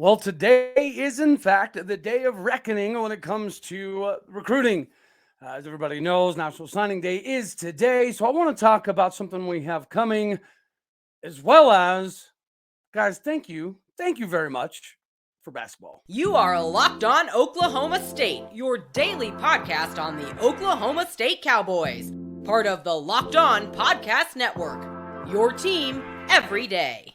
Well, today is, in fact, the day of reckoning when it comes to recruiting. As everybody knows, National Signing Day is today. So I want to talk about something we have coming, as well as, guys, thank you. Thank you very much for basketball. You are Locked On Oklahoma State, your daily podcast on the Oklahoma State Cowboys, part of the Locked On Podcast Network. Your team every day.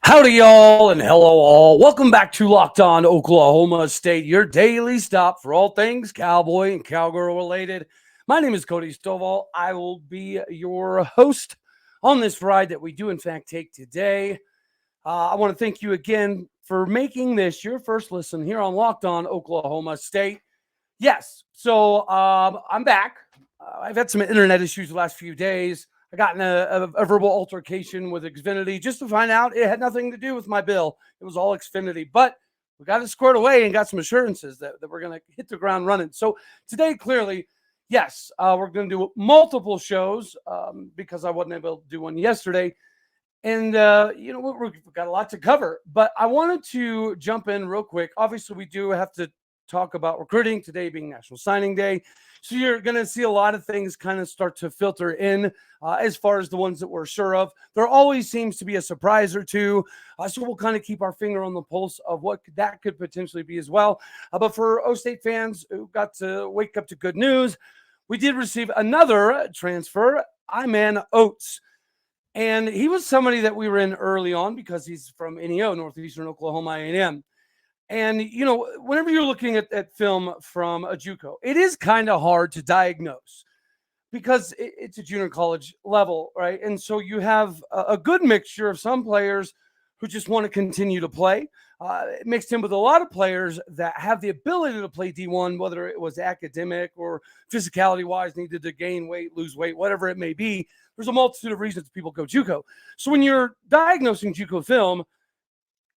Howdy, y'all, and hello, all. Welcome back to Locked On Oklahoma State, your daily stop for all things cowboy and cowgirl related. My name is Cody Stovall. I will be your host on this ride that we do, in fact, take today. I want to thank you again for making this your first listen here on Locked On Oklahoma State. Yes, so I'm back. I've had some internet issues the last few days. I got in a verbal altercation with Xfinity just to find out it had nothing to do with my bill. It was all Xfinity. But we got it squared away and got some assurances that we're going to hit the ground running. So today, clearly, yes, we're going to do multiple shows because I wasn't able to do one yesterday. And, we've got a lot to cover. But I wanted to jump in real quick. Obviously, we do have to talk about recruiting, today being National Signing Day. So you're going to see a lot of things kind of start to filter in as far as the ones that we're sure of. There always seems to be a surprise or two. So we'll kind of keep our finger on the pulse of what that could potentially be as well. But for O State fans who got to wake up to good news, we did receive another transfer, Iman Oates. And he was somebody that we were in early on because he's from NEO, Northeastern Oklahoma A&M. And, whenever you're looking at film from a JUCO, it is kind of hard to diagnose because it's a junior college level, right? And so you have a good mixture of some players who just want to continue to play, mixed in with a lot of players that have the ability to play D1, whether it was academic or physicality-wise, needed to gain weight, lose weight, whatever it may be. There's a multitude of reasons people go JUCO. So when you're diagnosing JUCO film,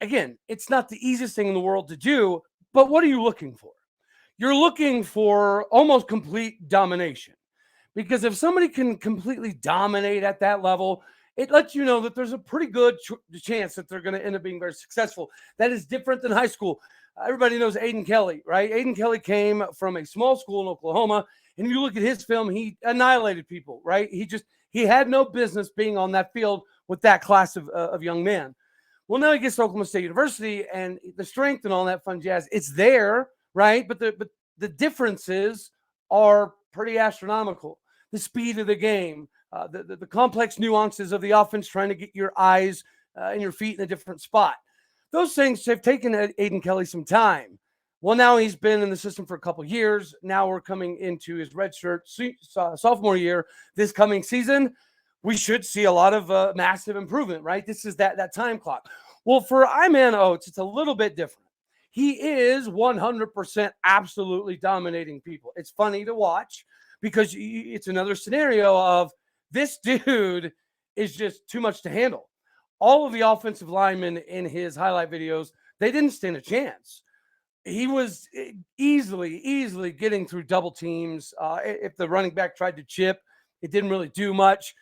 again, it's not the easiest thing in the world to do, but what are you looking for? You're looking for almost complete domination. Because if somebody can completely dominate at that level, it lets you know that there's a pretty good chance that they're going to end up being very successful. That is different than high school. Everybody knows Aiden Kelly, right? Aiden Kelly came from a small school in Oklahoma, and if you look at his film, he annihilated people, right? He had no business being on that field with that class of young men. Well, now he gets to Oklahoma State University, and the strength and all that fun jazz, it's there, right? But the differences are pretty astronomical. The speed of the game, the complex nuances of the offense, trying to get your eyes and your feet in a different spot. Those things have taken Aiden Kelly some time. Well, now he's been in the system for a couple of years. Now we're coming into his redshirt sophomore year this coming season. We should see a lot of massive improvement, right? This is that time clock. Well, for Iman Oates, it's a little bit different. He is 100% absolutely dominating people. It's funny to watch because it's another scenario of this dude is just too much to handle. All of the offensive linemen in his highlight videos, they didn't stand a chance. He was easily getting through double teams. If the running back tried to chip, it didn't really do much.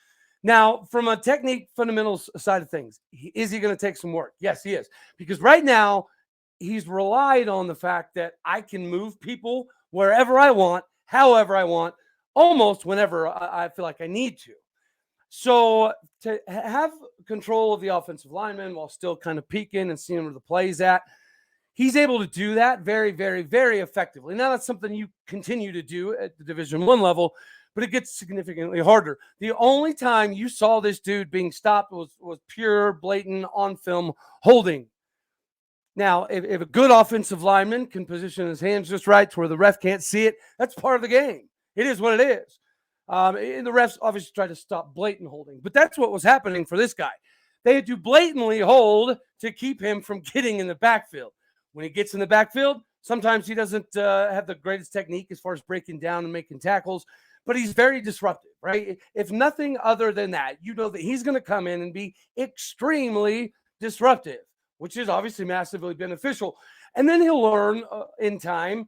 Now, from a technique fundamentals side of things, is he going to take some work? Yes, he is. Because right now, he's relied on the fact that I can move people wherever I want, however I want, almost whenever I feel like I need to. So to have control of the offensive lineman while still kind of peeking and seeing where the play's at, he's able to do that very, very, very effectively. Now, that's something you continue to do at the Division I level, but it gets significantly harder. The only time you saw this dude being stopped was pure, blatant, on-film holding. Now, if a good offensive lineman can position his hands just right to where the ref can't see it, that's part of the game. It is what it is. And the refs obviously try to stop blatant holding, but that's what was happening for this guy. They had to blatantly hold to keep him from getting in the backfield. When he gets in the backfield, sometimes he doesn't have the greatest technique as far as breaking down and making tackles, but he's very disruptive, right? If nothing other than that, you know that he's going to come in and be extremely disruptive, which is obviously massively beneficial. And then he'll learn in time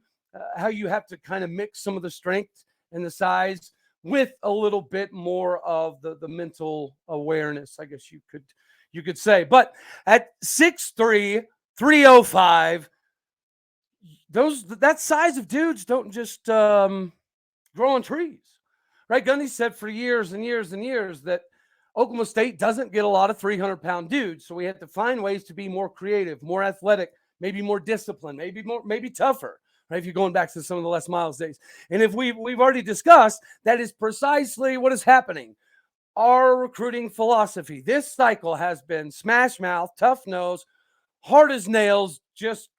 how you have to kind of mix some of the strength and the size with a little bit more of the mental awareness, I guess you could say. But at 6'3", 305, that size of dudes don't just grow on trees, right? Gundy said for years and years and years that Oklahoma State doesn't get a lot of 300-pound dudes, so we have to find ways to be more creative, more athletic, maybe more disciplined, maybe tougher, right? If you're going back to some of the Les Miles days. And if we've already discussed, that is precisely what is happening. Our recruiting philosophy this cycle has been smash mouth, tough nose, hard as nails, just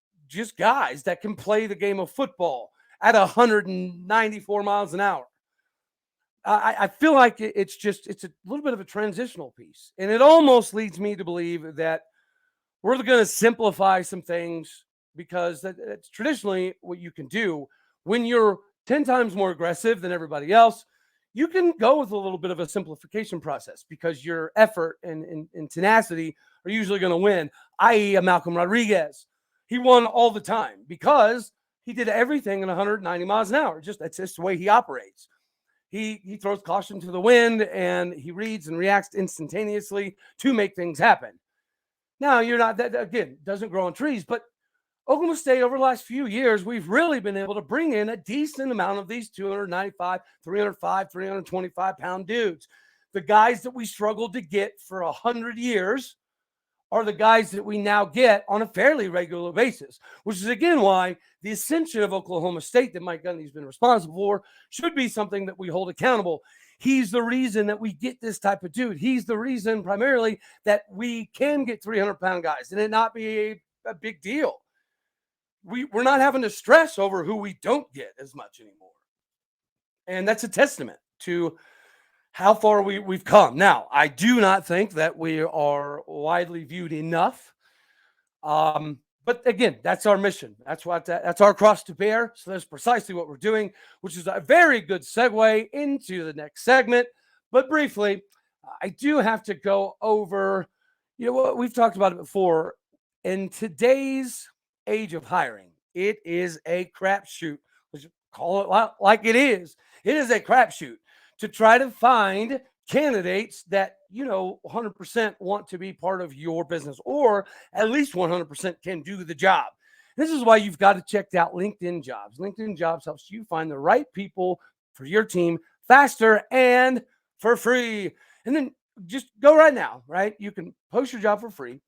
guys that can play the game of football at 194 miles an hour. I feel like it's a little bit of a transitional piece. And it almost leads me to believe that we're going to simplify some things, because that's traditionally what you can do when you're 10 times more aggressive than everybody else. You can go with a little bit of a simplification process because your effort and tenacity are usually going to win, i.e. a Malcolm Rodriguez. He won all the time because he did everything at 190 miles an hour. That's just the way he operates. He throws caution to the wind, and he reads and reacts instantaneously to make things happen. Now, you're not that, again, doesn't grow on trees, but Oklahoma State over the last few years, we've really been able to bring in a decent amount of these 295, 305, 325-pound dudes. The guys that we struggled to get for 100 years are the guys that we now get on a fairly regular basis, which is, again, why the ascension of Oklahoma State that Mike Gundy's been responsible for should be something that we hold accountable. He's the reason that we get this type of dude. He's the reason primarily that we can get 300-pound guys and it not be a big deal. We're not having to stress over who we don't get as much anymore. And that's a testament to how far we've come. Now, I do not think that we are widely viewed enough. But again, that's our mission. That's our cross to bear. So that's precisely what we're doing, which is a very good segue into the next segment. But briefly, I do have to go over, what we've talked about it before. In today's age of hiring, it is a crapshoot. Let's call it like it is. It is a crapshoot to try to find candidates that 100% want to be part of your business, or at least 100% can do the job. This is why you've got to check out LinkedIn Jobs. LinkedIn Jobs helps you find the right people for your team faster and for free. And then just go right now, right? You can post your job for free.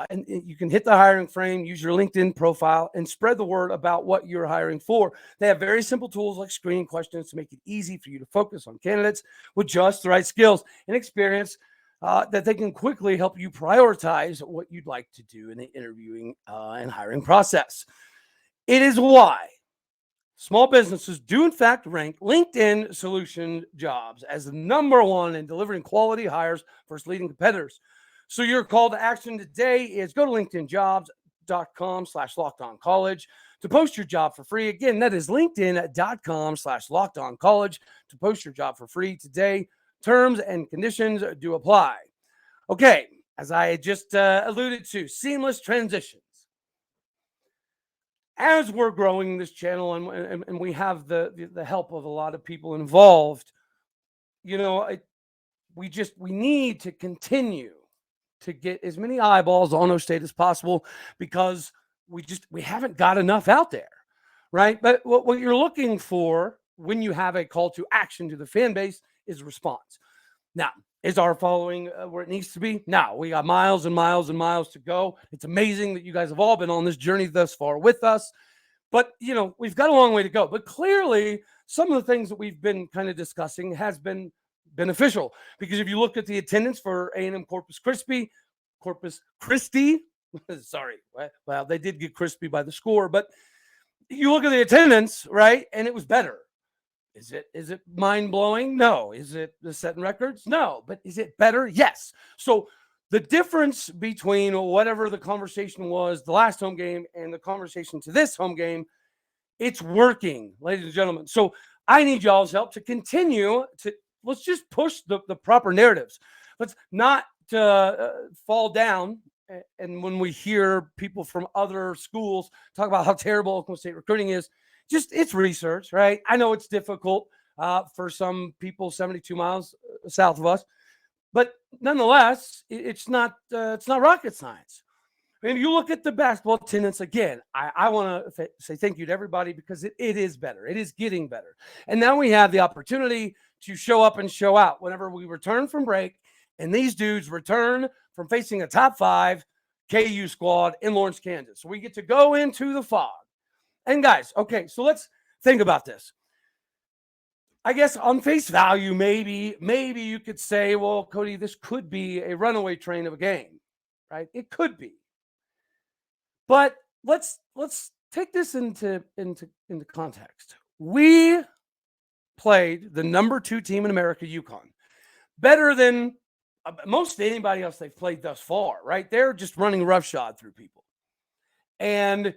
And you can hit the hiring frame, use your LinkedIn profile, and spread the word about what you're hiring for. They have very simple tools like screening questions to make it easy for you to focus on candidates with just the right skills and experience that they can quickly help you prioritize what you'd like to do in the interviewing and hiring process. It is why small businesses do, in fact, rank LinkedIn Solution Jobs as the #1 in delivering quality hires versus leading competitors. So your call to action today is go to linkedinjobs.com/lockedoncollege to post your job for free. Again, that is linkedin.com/lockedoncollege to post your job for free today. Terms and conditions do apply. Okay, as I just alluded to, seamless transitions. As we're growing this channel and we have the help of a lot of people involved, we need to continue to get as many eyeballs on O State as possible, because we haven't got enough out there, right? But what you're looking for when you have a call to action to the fan base is a response. Now, is our following where it needs to be? No, we got miles and miles and miles to go. It's amazing that you guys have all been on this journey thus far with us, but we've got a long way to go. But clearly, some of the things that we've been kind of discussing has been beneficial, because if you look at the attendance for A&M Corpus Christi, sorry, well, they did get crispy by the score, but you look at the attendance, right, and it was better. Is it mind-blowing? No. Is it the setting records? No. But is it better? Yes. So the difference between whatever the conversation was the last home game and the conversation to this home game, it's working, ladies and gentlemen. So I need y'all's help to continue to, let's just push the proper narratives. Let's not fall down. And when we hear people from other schools talk about how terrible Oklahoma State recruiting is, just it's research, right? I know it's difficult for some people 72 miles south of us, but nonetheless, it's not rocket science. I mean, if you look at the basketball attendance again, I want to say thank you to everybody because it is better. It is getting better. And now we have the opportunity to show up and show out whenever we return from break. And these dudes return from facing a top 5 KU squad in Lawrence, Kansas. So we get to go into the fog. And guys, okay, so let's think about this. I guess on face value, maybe you could say, well, Cody, this could be a runaway train of a game, right? It could be. But let's take this into context. We played the number 2 team in America, UConn, better than most anybody else they've played thus far, right? They're just running roughshod through people. And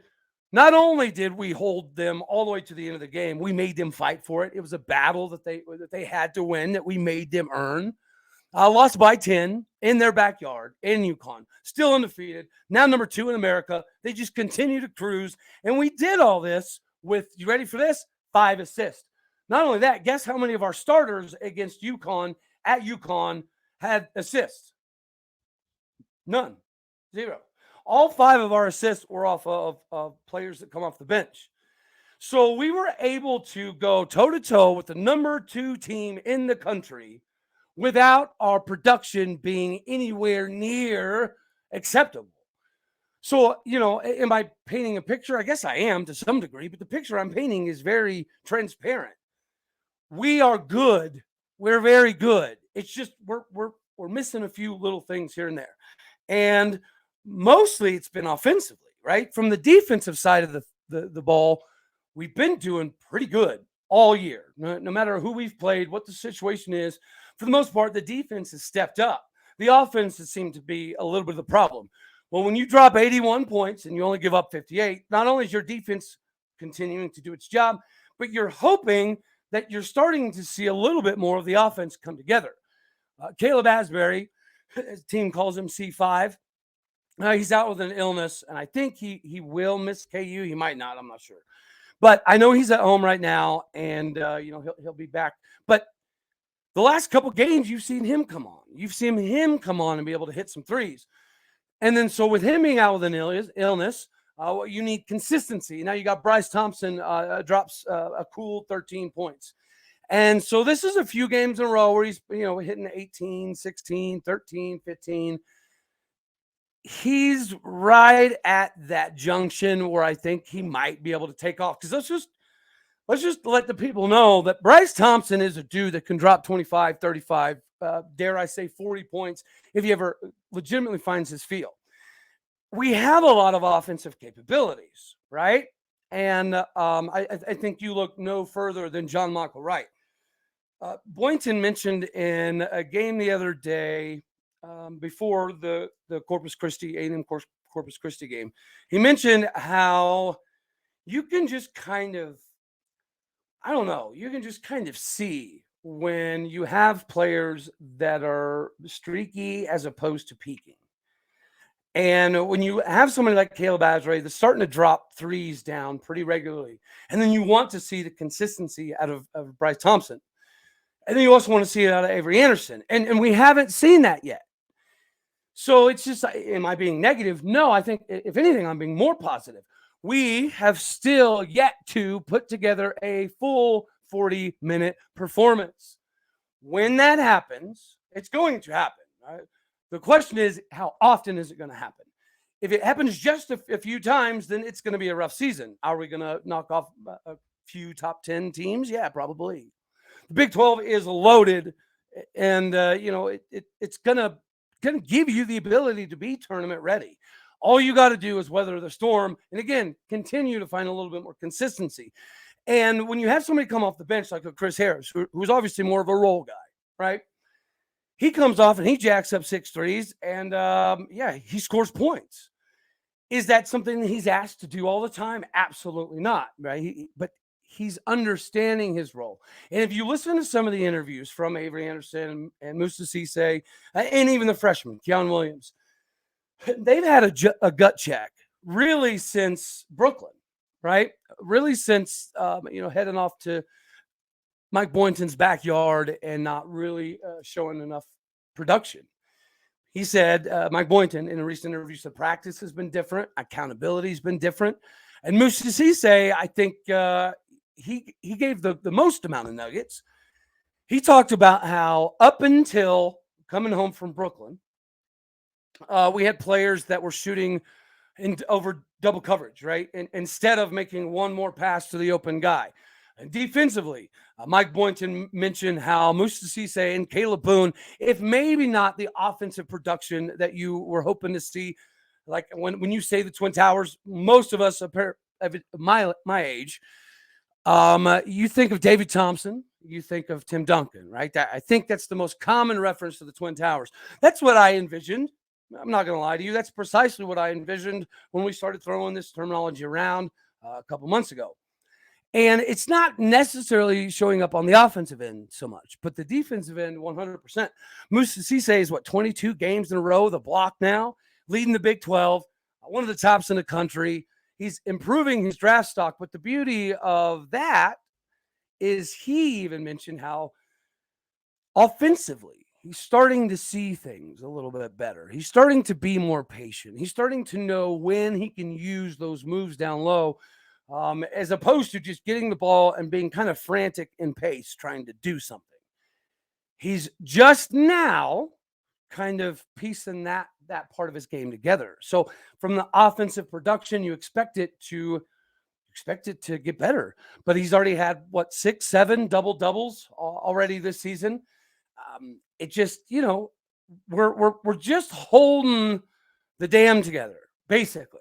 not only did we hold them all the way to the end of the game, we made them fight for it. It was a battle that they had to win, that we made them earn. Lost by 10 in their backyard in UConn, still undefeated, now number 2 in America. They just continue to cruise. And we did all this with, you ready for this? 5 assists. Not only that, guess how many of our starters against UConn at UConn had assists? None. 0. All 5 of our assists were off of players that come off the bench. So we were able to go toe-to-toe with the number 2 team in the country without our production being anywhere near acceptable. So, am I painting a picture? I guess I am to some degree, but the picture I'm painting is very transparent. We are good. We're very good. It's just we're missing a few little things here and there. And mostly it's been offensively, right? From the defensive side of the ball, we've been doing pretty good all year. No matter who we've played, what the situation is, for the most part, the defense has stepped up. The offense has seemed to be a little bit of the problem. Well, when you drop 81 points and you only give up 58, not only is your defense continuing to do its job, but you're hoping that you're starting to see a little bit more of the offense come together. Kalib Asbury, his team calls him C5. He's out with an illness, and I think he will miss KU. He might not. I'm not sure. But I know he's at home right now, and he'll be back. But the last couple games, you've seen him come on. You've seen him come on and be able to hit some threes. And then so with him being out with an illness, you need consistency. Now you got Bryce Thompson drops a cool 13 points. And so this is a few games in a row where he's hitting 18, 16, 13, 15. He's right at that junction where I think he might be able to take off. Because let's just let the people know that Bryce Thompson is a dude that can drop 25, 35, dare I say 40 points if he ever legitimately finds his feel. We have a lot of offensive capabilities, right? And I think you look no further than John Michael Wright. Boynton mentioned in a game the other day before the Corpus Christi, A&M Corpus Christi game, he mentioned how you can just kind of, you can just kind of see when you have players that are streaky as opposed to peaking. And when you have somebody like Kalib Asbury that's starting to drop threes down pretty regularly, and then you want to see the consistency out of Bryce Thompson, and then you also want to see it out of Avery Anderson. And we haven't seen that yet. So it's just, am I being negative? No, I think if anything, I'm being more positive. We have still yet to put together a full 40-minute performance. When that happens, it's going to happen, right? The question is, how often is it going to happen? If it happens just a few times, then it's going to be a rough season. Are we going to knock off a few top 10 teams? Yeah, probably. The Big 12 is loaded, and it's going to give you the ability to be tournament ready. All you got to do is weather the storm, and again, continue to find a little bit more consistency. And when you have somebody come off the bench like a Chris Harris, who's obviously more of a role guy, right? He comes off and he jacks up 6 threes, and he scores points. Is that something that he's asked to do all the time? Absolutely not, right? But he's understanding his role. And if you listen to some of the interviews from Avery Anderson and Moussa Cissa, and even the freshman, Keon Williams, they've had a gut check really since Brooklyn, right? Really since, heading off to Mike Boynton's backyard and not really showing enough production. He said, Mike Boynton, in a recent interview, said practice has been different, accountability has been different. And Moussa Cissa, I think he gave the most amount of nuggets. He talked about how up until coming home from Brooklyn, we had players that were shooting over double coverage, right? And instead of making one more pass to the open guy. And defensively, Mike Boynton mentioned how Moussa Cissa and Kalib Boone, if maybe not the offensive production that you were hoping to see, like when you say the Twin Towers, most of us of my age, you think of David Thompson, you think of Tim Duncan, right? I think that's the most common reference to the Twin Towers. That's what I envisioned. I'm not going to lie to you. That's precisely what I envisioned when we started throwing this terminology around a couple months ago. And it's not necessarily showing up on the offensive end so much, but the defensive end, 100%. Moussa Cissa is 22 games in a row, the block now, leading the Big 12, one of the tops in the country. He's improving his draft stock, but the beauty of that is he even mentioned how offensively he's starting to see things a little bit better. He's starting to be more patient. He's starting to know when he can use those moves down low, as opposed to just getting the ball and being kind of frantic in pace, trying to do something. He's just now kind of piecing that part of his game together. So from the offensive production, you expect it to get better. But he's already had 6, 7 double doubles already this season. It just, we're just holding the dam together, basically.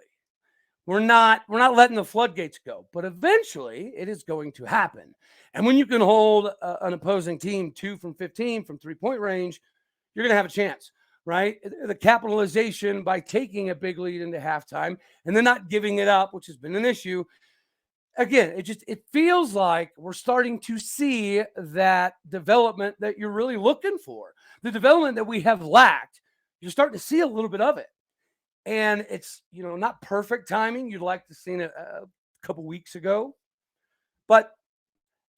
We're not letting the floodgates go, but eventually it is going to happen. And when you can hold an opposing team 2 from 15 from 3-point range, you're going to have a chance, right? The capitalization by taking a big lead into halftime and then not giving it up, which has been an issue. Again, it feels like we're starting to see that development that you're really looking for. The development that we have lacked, you're starting to see a little bit of it. And it's, not perfect timing. You'd like to see it a couple weeks ago. But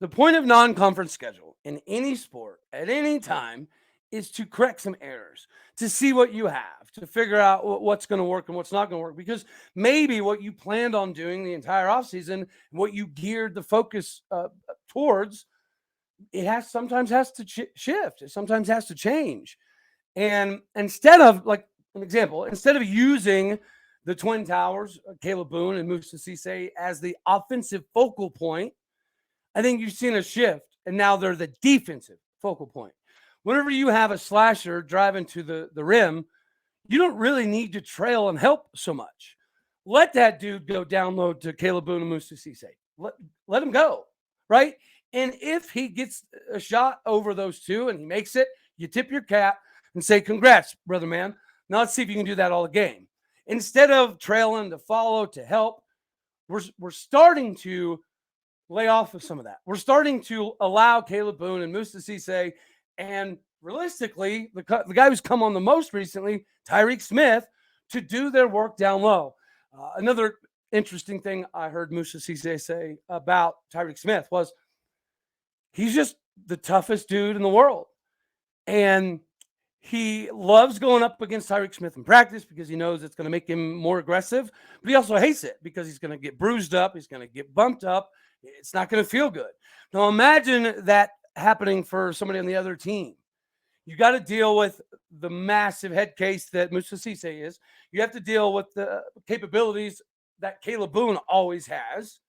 the point of non-conference schedule in any sport at any time is to correct some errors, to see what you have, to figure out what's going to work and what's not going to work. Because maybe what you planned on doing the entire offseason, what you geared the focus towards, sometimes has to shift. It sometimes has to change. And instead of, like an example, instead of using the Twin Towers, Kalib Boone and Moussa Cissa, as the offensive focal point, I think you've seen a shift, and now they're the defensive focal point. Whenever you have a slasher driving to the rim, you don't really need to trail and help so much. Let that dude go down low to Kalib Boone and Moussa Cissa. Let him go, right? And if he gets a shot over those two and he makes it, you tip your cap and say, congrats, brother man. Now let's see if you can do that all game. Instead of trailing to follow, to help, we're starting to lay off of some of that. We're starting to allow Kalib Boone and Moussa Cissa, and realistically, the guy who's come on the most recently, Tyreke Smith, to do their work down low. Another interesting thing I heard Moussa Cissa say about Tyreke Smith was he's just the toughest dude in the world. And he loves going up against Tyreke Smith in practice because he knows it's going to make him more aggressive. But he also hates it because he's going to get bruised up. He's going to get bumped up. It's not going to feel good. Now imagine that happening for somebody on the other team. You got to deal with the massive head case that Moussa Cissa is. You have to deal with the capabilities that Kalib Boone always has.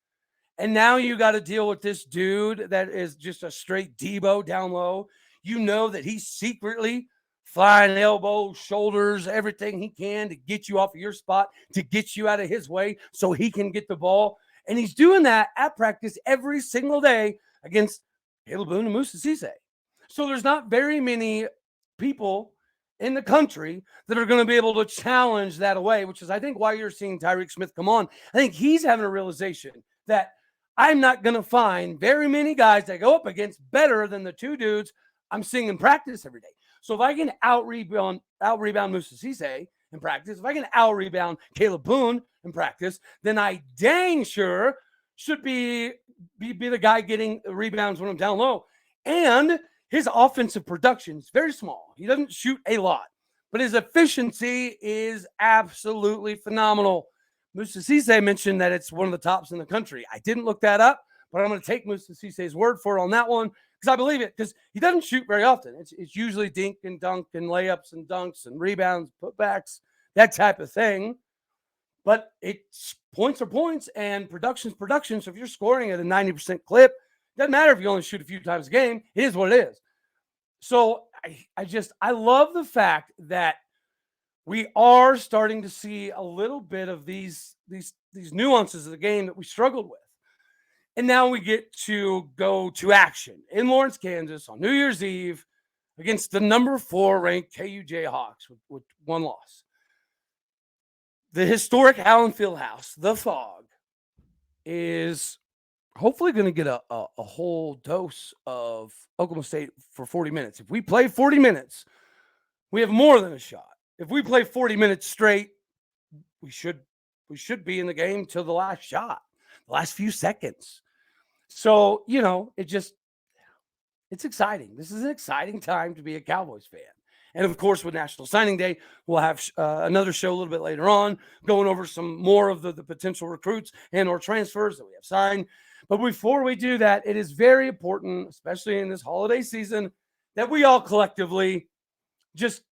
And now you got to deal with this dude that is just a straight Debo down low. You know that he's secretly flying elbows, shoulders, everything he can to get you off of your spot, to get you out of his way so he can get the ball. And he's doing that at practice every single day against Kalib Boone and Moussa Cissa. So there's not very many people in the country that are going to be able to challenge that away, which is, I think, why you're seeing Tyreke Smith come on. I think he's having a realization that I'm not going to find very many guys that go up against better than the two dudes I'm seeing in practice every day. So if I can out-rebound Moussa Cissa in practice, if I can out-rebound Kalib Boone in practice, then I dang sure should be the guy getting rebounds when I'm down low. And his offensive production is very small. He doesn't shoot a lot, but his efficiency is absolutely phenomenal. Moussa Cissa mentioned that it's one of the tops in the country. I didn't look that up, but I'm going to take Moussa Cissa's word for it on that one because I believe it, because he doesn't shoot very often. It's usually dink and dunk and layups and dunks and rebounds, putbacks, that type of thing. But it's points are points and production's production. So if you're scoring at a 90% clip, it doesn't matter if you only shoot a few times a game. It is what it is. So I love the fact that we are starting to see a little bit of these nuances of the game that we struggled with. And now we get to go to action in Lawrence, Kansas on New Year's Eve against the number 4 ranked KU Jayhawks with one loss. The historic Allen Fieldhouse, the Fog, is hopefully going to get a whole dose of Oklahoma State for 40 minutes. If we play 40 minutes, we have more than a shot. If we play 40 minutes straight, we should be in the game till the last shot, the last few seconds. So, it's exciting. This is an exciting time to be a Cowboys fan. And of course, with National Signing Day, we'll have another show a little bit later on, going over some more of the potential recruits and or transfers that we have signed. But before we do that, it is very important, especially in this holiday season, that we all collectively just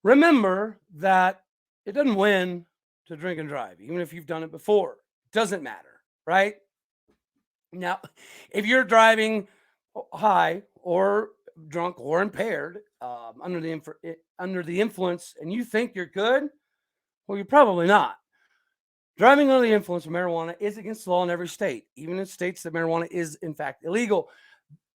remember that it doesn't win to drink and drive, even if you've done it before. It doesn't matter, right? Now, if you're driving high or drunk or impaired, under the influence, and you think you're good, well, you're probably not. Driving under the influence of marijuana is against the law in every state, even in states that marijuana is in fact illegal.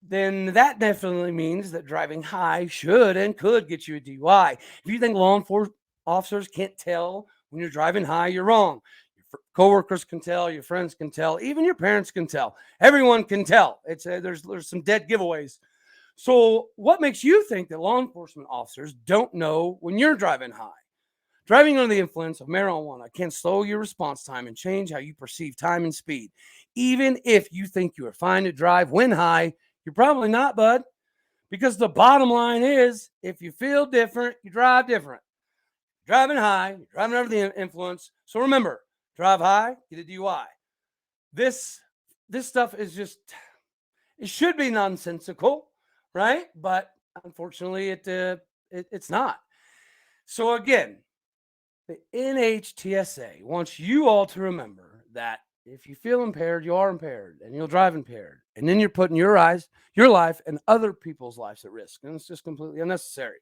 Then that definitely means that driving high should and could get you a DUI. If you think law enforcement officers can't tell when you're driving high, you're wrong. Your coworkers can tell, your friends can tell, even your parents can tell. Everyone can tell. There's some dead giveaways. So what makes you think that law enforcement officers don't know when you're driving high? Driving under the influence of marijuana can slow your response time and change how you perceive time and speed. Even if you think you are fine to drive when high, you're probably not, bud. Because the bottom line is, if you feel different, you drive different. Driving high, you're driving under the influence. So remember, drive high, get a DUI. This stuff is just, it should be nonsensical, right? But unfortunately, it's not. So again, the NHTSA wants you all to remember that if you feel impaired, you are impaired, and you'll drive impaired. And then you're putting your life, and other people's lives at risk. And it's just completely unnecessary.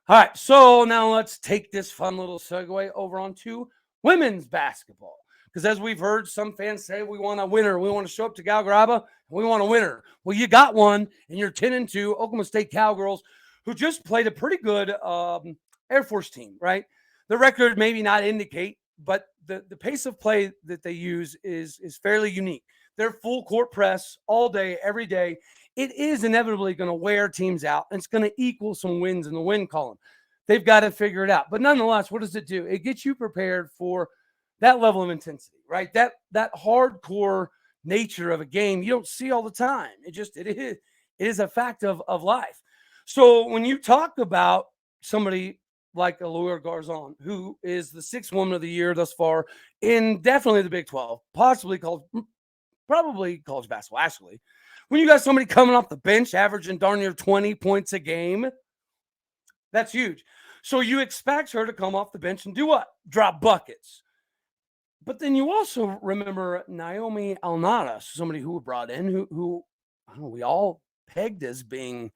All right, so now let's take this fun little segue over onto women's basketball. Because as we've heard some fans say, we want a winner. We want to show up to Galgaraba, and we want a winner. Well, you got one, and you're 10-2 Oklahoma State Cowgirls, who just played a pretty good Air Force team, right? The record maybe not indicate, but the pace of play that they use is fairly unique. They're full court press all day, every day. It is inevitably going to wear teams out, and it's going to equal some wins in the win column. They've got to figure it out. But nonetheless, what does it do? It gets you prepared for that level of intensity, right? That hardcore nature of a game you don't see all the time. It is a fact of life. So when you talk about somebody like Alua Garzon, who is the 6th woman of the year thus far in definitely the Big 12, probably college basketball, actually. When you got somebody coming off the bench averaging darn near 20 points a game, that's huge. So you expect her to come off the bench and do what? Drop buckets. But then you also remember Naomi Alnada, somebody who was brought in, who I don't know, we all pegged as being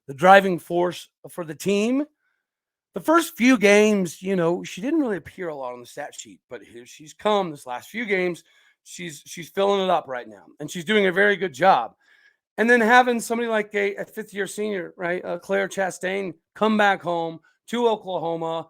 the driving force for the team. The first few games, she didn't really appear a lot on the stat sheet, but here she's come this last few games. She's filling it up right now, and she's doing a very good job. And then having somebody like a 5th-year senior, right, Claire Chastain, come back home to Oklahoma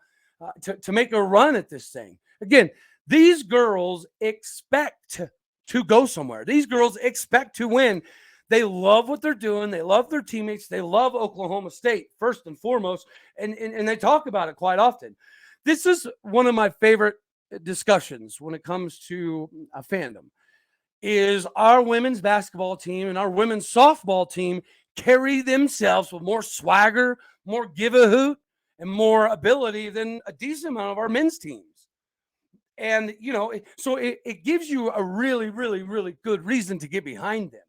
to make a run at this thing. Again, these girls expect to go somewhere. These girls expect to win. They love what they're doing. They love their teammates. They love Oklahoma State, first and foremost, and they talk about it quite often. This is one of my favorite discussions when it comes to a fandom, is our women's basketball team and our women's softball team carry themselves with more swagger, more give a hoot, and more ability than a decent amount of our men's teams. And, so it gives you a really, really, really good reason to get behind them.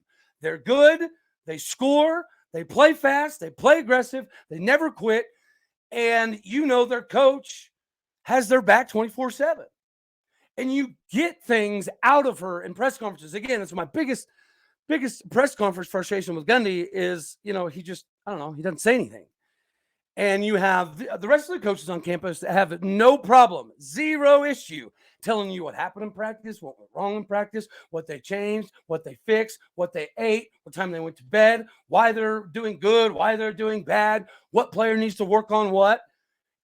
They're good. They score. They play fast. They play aggressive. They never quit. And, their coach has their back 24/7. And you get things out of her in press conferences. Again, it's my biggest press conference frustration with Gundy is, he just, I don't know, he doesn't say anything. And you have the rest of the coaches on campus that have no problem, zero issue, telling you what happened in practice, what went wrong in practice, what they changed, what they fixed, what they ate, what time they went to bed, why they're doing good, why they're doing bad, what player needs to work on what.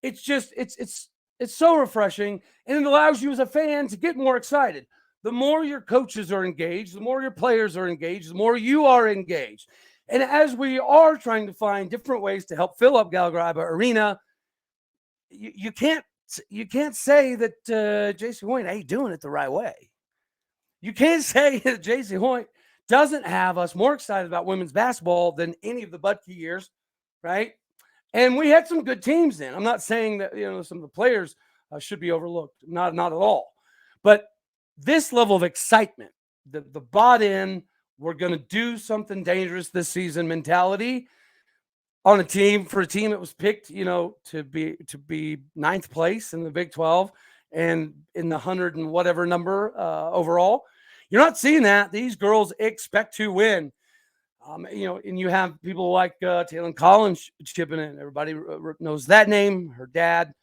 It's just, it's so refreshing, and it allows you as a fan to get more excited. The more your coaches are engaged, the more your players are engaged, the more you are engaged. And as we are trying to find different ways to help fill up Gallagher Arena, you can't say that J.C. Hoyt ain't doing it the right way. You can't say that J.C. Hoyt doesn't have us more excited about women's basketball than any of the Butke years, right? And we had some good teams then. I'm not saying that some of the players should be overlooked, not at all. But this level of excitement, the bought in, we're going to do something dangerous this season mentality on a team that was picked, to be ninth place in the Big 12 and in the 100 and whatever number overall. You're not seeing that. These girls expect to win. And you have people like Taylor Collins chipping in. Everybody knows that name. Her dad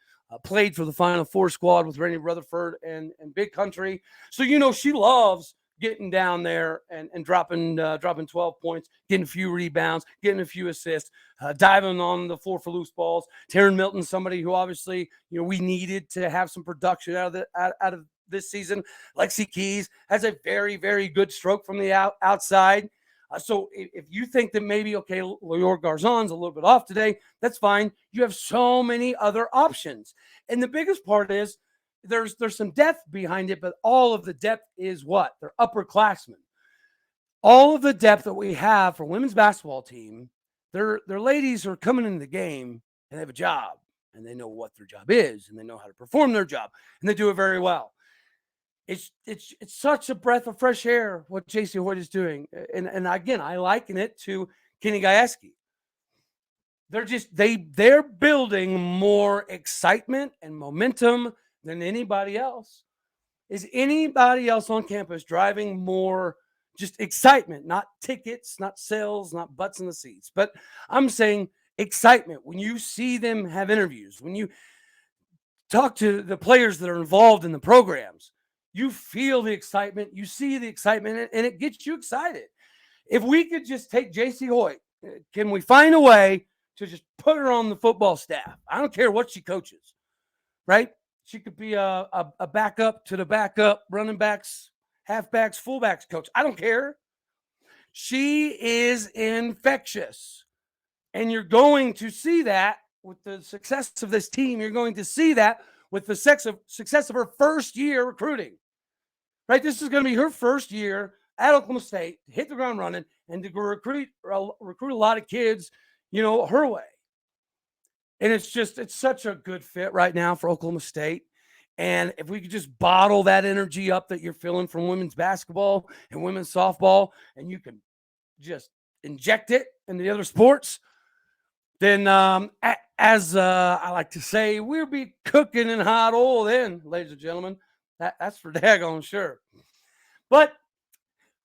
played for the Final Four squad with Randy Rutherford and Big Country. So, she loves getting down there and dropping 12 points, getting a few rebounds, getting a few assists, diving on the floor for loose balls. Taryn Milton, somebody who obviously, we needed to have some production out of this season. Lexi Keys has a very, very good stroke from the outside. So if you think that maybe, okay, Leor Garzon's a little bit off today, that's fine. You have so many other options. And the biggest part is there's some depth behind it, but all of the depth is what? They're upperclassmen. All of the depth that we have for women's basketball team, their ladies are coming into the game and they have a job and they know what their job is and they know how to perform their job and they do it very well. It's such a breath of fresh air what J.C. Hoyt is doing. And again, I liken it to Kenny Gajewski. They're building more excitement and momentum than anybody else. Is anybody else on campus driving more just excitement, not tickets, not sales, not butts in the seats, but I'm saying excitement. When you see them have interviews, when you talk to the players that are involved in the programs, you feel the excitement, you see the excitement, and it gets you excited. If we could just take J.C. Hoyt, can we find a way to just put her on the football staff? I don't care what she coaches, right? She could be a backup to the backup, running backs, halfbacks, fullbacks coach. I don't care. She is infectious. And you're going to see that with the success of this team. You're going to see that with the success of her first year recruiting. Right? This is going to be her first year at Oklahoma State, to hit the ground running and to recruit a lot of kids, her way. And it's such a good fit right now for Oklahoma State. And if we could just bottle that energy up that you're feeling from women's basketball and women's softball, and you can just inject it into the other sports, then as I like to say, we'll be cooking in hot oil then, ladies and gentlemen. That's for daggone sure. But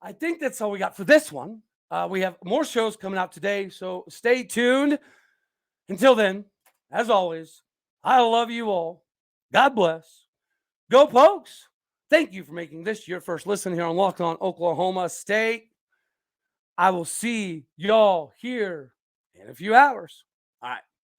I think that's all we got for this one. We have more shows coming out today, so stay tuned. Until then, as always, I love you all. God bless. Go Pokes. Thank you for making this your first listen here on Locked On Oklahoma State. I will see y'all here in a few hours. All right.